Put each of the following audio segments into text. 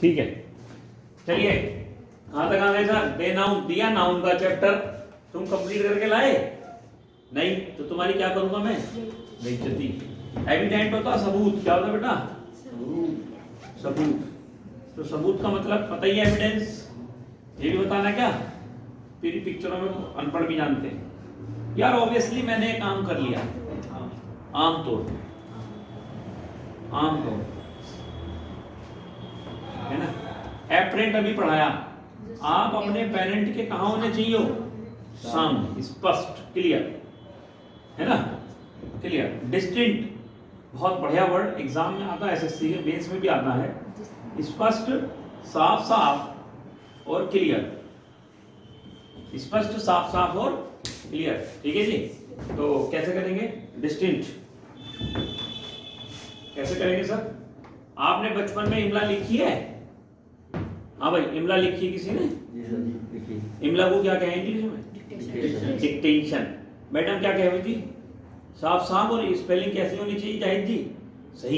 ठीक है, चलिए कहाँ तक आ गए सर? दे नाउन दिया, नाउन का चैप्टर तुम कंप्लीट करके लाए नहीं? तो तुम्हारी क्या करूंगा मैं? बेइज्जती। एविडेंट होता सबूत, क्या होता बेटा? सबूत। तो सबूत का मतलब पता ही है, एविडेंस। ये भी बताना क्या? तेरी पिक्चरों में अनपढ़ भी जानते हैं यार। ऑब्वियसली मैंने एक काम कर लिया, आमतौर है ना। एपरेंट अभी पढ़ाया, आप अपने पेरेंट के कहाँ होने चाहिए हो? सामने, स्पष्ट, क्लियर, है ना, क्लियर। डिस्टिंक्ट बहुत बढ़िया वर्ड, एग्जाम में आता है, एसएससी के बेस में भी आता है। स्पष्ट, साफ साफ और क्लियर। स्पष्ट, साफ साफ और क्लियर, ठीक है जी। तो कैसे करेंगे? डिस्टिंक्ट कैसे करेंगे सर? आपने बचपन में इमला लिखी है? हाँ भाई, इमला लिखी है किसी ने? इमला को क्या कहें इंग्लिश में? डिक्टेशन। मैडम क्या कहे थी? साफ साफ और स्पेलिंग कैसी होनी चाहिए जाहिद जी? सही।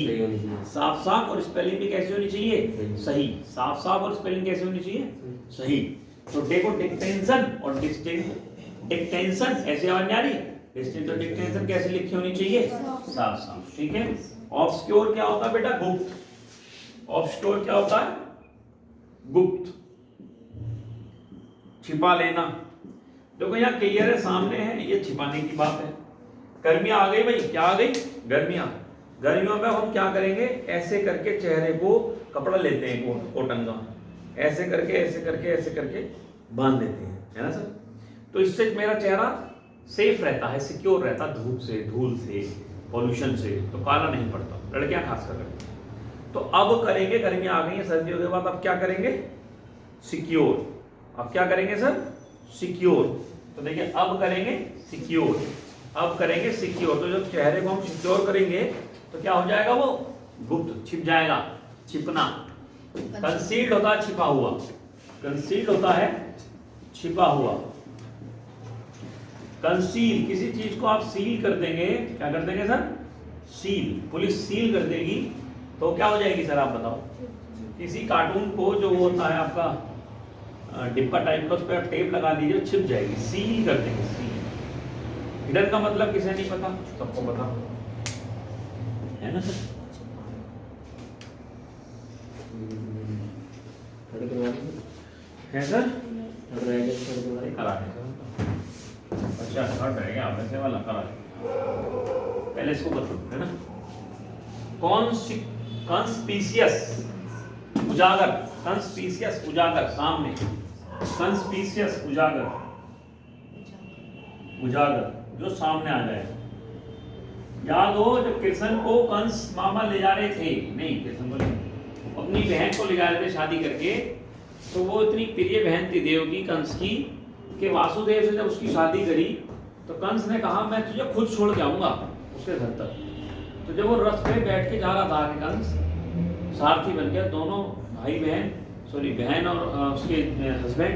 साफ साफ और स्पेलिंग भी कैसी होनी चाहिए? सही। साफ साफ और स्पेलिंग कैसी होनी चाहिए? सही। तो देखो, डिक्टेंशन और डिस्टिंक्ट। डिक्टेंशन ऐसे आवाज नहीं आ रही, डिस्टिंक्ट और डिक्टेंशन कैसे लिखी होनी चाहिए? साफ साफ, ठीक है। ऑब्सक्योर क्या होता है बेटा? गुप्त। ऑब्सक्योर क्या होता है? गुप्त, छिपा लेना। देखो यहाँ क्लियर है, सामने है, ये छिपाने की बात है। गर्मियां आ गई भाई, क्या आ गई? गर्मियां। गर्मियों में हम क्या करेंगे? ऐसे करके चेहरे को कपड़ा लेते हैं, कॉटन का, ऐसे करके ऐसे करके ऐसे करके बांध देते हैं, है ना सर। तो इससे मेरा चेहरा सेफ रहता है, सिक्योर रहता है, धूप से, धूल से, पॉल्यूशन से, तो काला नहीं पड़ता, लड़कियां खास कर करती हैं। तो अब करेंगे, गर्मियां आ गई हैं, सर्दियों के बाद अब क्या करेंगे? सिक्योर। अब क्या करेंगे सर? सिक्योर। तो देखिए, अब करेंगे सिक्योर, अब करेंगे सिक्योर। तो जब चेहरे को हम सिक्योर करेंगे तो क्या हो जाएगा? वो गुप्त, छिप जाएगा। छिपना। कंसील्ड होता है छिपा हुआ, कंसील्ड होता है छिपा हुआ। कंसील, किसी चीज को आप सील कर देंगे, क्या कर देंगे सर? सील। पुलिस सील कर देगी तो क्या हो जाएगी सर, आप बताओ? किसी कार्टून को जो होता है आपका डिब्बा टाइप का, उस पर टेप लगा दीजिए, छिप जाएगी, सील कर देंगे, सील। हिडन का मतलब किसे नहीं पता? सबको पता है ना सर। है सर? करा है अच्छा, थर्ड रहेगा आप ऐसे वाला, करा पहले इसको कर दो, है ना। कॉन्स्पिशियस, उजागर। कंस्पिशियस, उजागर, सामने। कंस्पिशियस, उजागर, उजागर जो सामने आ जाए। याद हो जब कृष्ण को कंस मामा ले जा रहे थे, नहीं कृष्ण को नहीं, अपनी बहन को ले जा रहे थे शादी करके, तो वो इतनी प्रिय बहन थी देवकी कंस की, कि वासुदेव से जब उसकी शादी करी तो कंस ने कहा मैं तुझे खुद छोड़ के आऊंगा उसके घर तक। तो जब वो रथ पे बैठ के जा रहा था कि कंस सारथी बन गया, दोनों भाई बहन, सॉरी बहन और उसके हस्बैंड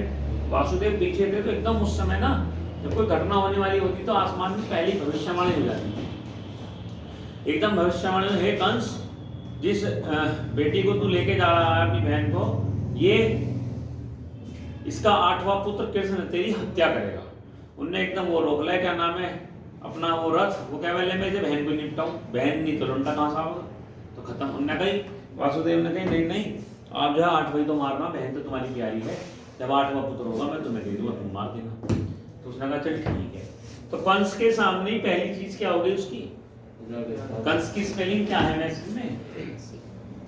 वासुदेव पीछे थे, तो एकदम उस समय ना जब कोई घटना होने वाली होती तो आसमान में पहली भविष्यवाणी हो जाती, एकदम भविष्यवाणी, हे कंस, जिस बेटी को तू लेके जा रहा है अपनी बहन को, ये इसका 8वां पुत्र कृष्ण तेरी हत्या करेगा। उनने एकदम वो रोक लिया, क्या नाम है अपना वो रथ, वो क्या बोले मैं बहन को निपटाऊं, बहन नहीं तो लौंडा कहाँ से आऊंगा, तो खत्म। उनने कही, वासुदेव ने कही नहीं नहीं, आप जो है 8वां तो मारना, बहन तो तुम्हारी प्यारी है, जब 8वां पुत्र होगा मैं तुम्हें दे दूंगा, तुम मार देना। तो उसने कहा चल ठीक है। तो कंस के सामने ही पहली चीज क्या हो गई उसकी? कंस की स्पेलिंग क्या है मैथ्स में?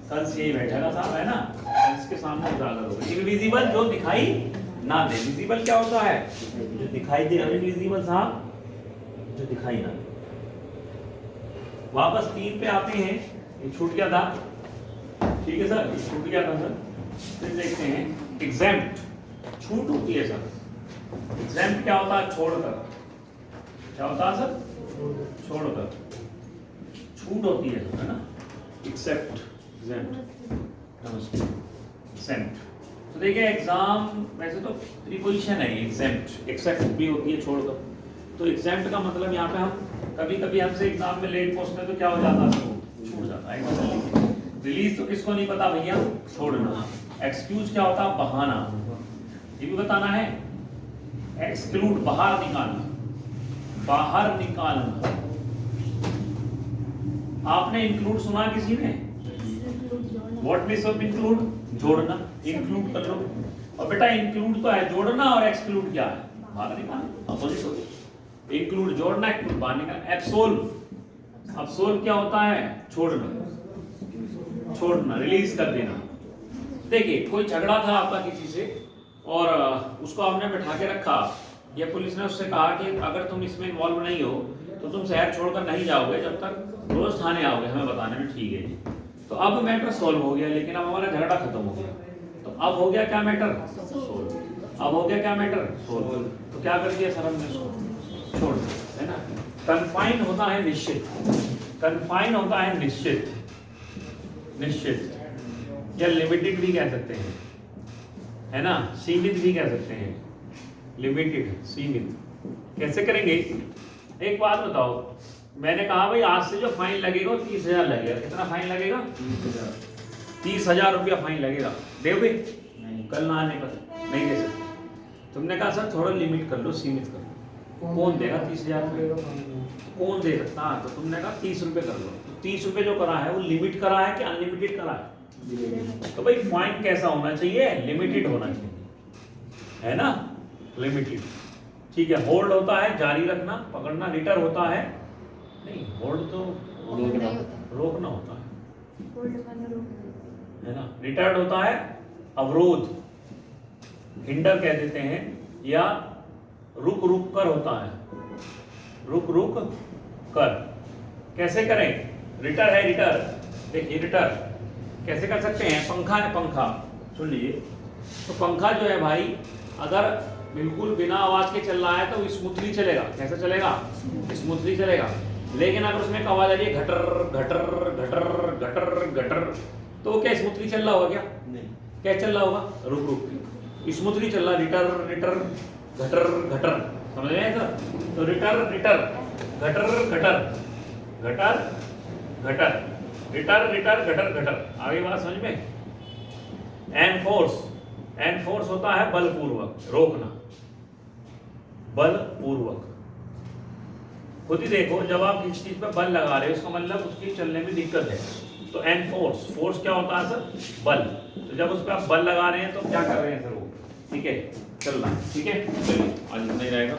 कंस यही बैठेगा साहब, है ना। कंस के सामने उजागर हो गई। इनविजिबल जो दिखाई ना दे, विजिबल क्या होता है? जो दिखाई दे, इनविजिबल साहब जो दिखाई ना दे। वापस 3 पे आते हैं, ये छूट गया था, ठीक है सर, ये छूट गया था सर। फिर देखते हैं एग्जैम्प्ट, छूट होती है सर। एग्जैम्प्ट क्या होता है? छोड़कर। क्या होता है सर? छोड़कर, छूट होती है ना। एक्सेप्ट, एग्जैम्प्ट, एग्जैम्प्ट। तो देखिए एग्जाम वैसे तो प्रीपोजिशन है, एग्जैम्प्ट, एक्सेप्ट भी होती है छोड़कर। तो एग्जैम्प्ट का मतलब यहाँ पे हम कभी कभी हमसे एग्जाम में लेट पहुंचते हैं तो क्या हो जाता है, छूट जाता है। रिलीज तो किसको नहीं पता भैया, छोड़ना। एक्सक्यूज क्या होता है, बहाना, ये भी बताना है। एक्सक्लूड बाहर निकालना, बाहर निकालना। आपने इंक्लूड सुना किसी ने, व्हाट मीन्स ऑफ इंक्लूड, जोड़ना, इंक्लूड कर लो। और बेटा इंक्लूड तो है जोड़ना, और एक्सक्लूड क्या है, बाहर निकालना, अपोजिट हो गया। इंक्लूड जोड़ना, एक्सक्लूड बाहर निकालना। एब्सोल्व, अब्सोल्व क्या होता है, छोड़ना, छोड़ना, रिलीज कर देना। देखिए कोई झगड़ा था आपका किसी से और उसको आपने बैठा के रखा, या पुलिस ने उससे कहा कि अगर तुम इसमें इन्वॉल्व नहीं हो तो तुम शहर छोड़कर नहीं जाओगे जब तक रोज थाने आओगे हमें बताने में, ठीक है जी। तो अब मैटर सॉल्व हो गया, लेकिन अब हमारा झगड़ा खत्म हो गया। तो अब हो गया क्या मैटर, सोल्व। अब हो गया क्या मैटर, सोल्व। तो क्या कर दिया सर हमने, छोड़ दिया, है ना। कन्फाइन होता है निश्चित, कन्फाइन होता है निश्चित, निश्चित, या लिमिटेड भी कह सकते हैं, है ना, सीमित भी कह सकते हैं। लिमिटेड, सीमित कैसे करेंगे, एक बात बताओ, मैंने कहा भाई आज से जो फाइन लगेगा 30,000 लगेगा। कितना फाइन लगेगा, 30,000 रुपया फाइन लगेगा। दोगे, कल ना आने पर नहीं दे सकते। तुमने कहा सर थोड़ा लिमिट कर लो, सीमित कर लो। कौन देगा 30,000 रुपये, कौन दे सकता। हाँ तो तुमने कहा 30 रुपये कर लो। तो 30 रुपये जो करा है वो लिमिट करा है कि अनलिमिटेड करा है। तो भाई फाइन कैसा होना चाहिए, लिमिटेड होना चाहिए, है ना, लिमिटेड। ठीक है। होल्ड होता है जारी रखना, पकड़ना। रिटर होता है, नहीं होल्ड तो रोकना होता है, है ना। रिटर्ड होता है अवरोध, हिंडर कह देते हैं, या रुक रुक कर होता है, रुक रुक कर। कैसे करें, रिटर है, रिटर देखिए, रिटर कैसे कर सकते हैं। पंखा है, पंखा सुन लीजिए। तो पंखा जो है भाई अगर बिल्कुल बिना आवाज के चल रहा है तो स्मूथली चलेगा। कैसे चलेगा, स्मूथली चलेगा। लेकिन अगर उसमें एक आवाज आ रही है घटर घटर घटर घटर घटर, तो वो क्या स्मूथली चल रहा होगा, क्या नहीं, क्या चल रहा होगा, रुक रुक, स्मूथली चल रहा। रिटर रिटर घटर घटर, समझ रहे हैं सर। तो रिटर रिटर घटर घटर घटर घटर, रिटर रिटर घटर घटर। आगे बात समझ में। एनफोर्स, एनफोर्स होता है बलपूर्वक, रोकना, बलपूर्वक। खुद ही देखो, जब आप किसी चीज पर बल लगा रहे हो उसका मतलब उसकी चलने में दिक्कत है। तो एनफोर्स, फोर्स क्या होता है सर, बल। तो जब उस पर आप बल लगा रहे हैं तो क्या कर रहे हैं सर वो, ठीक है, चल रहा है, ठीक है। चलिए आज नहीं रहेगा।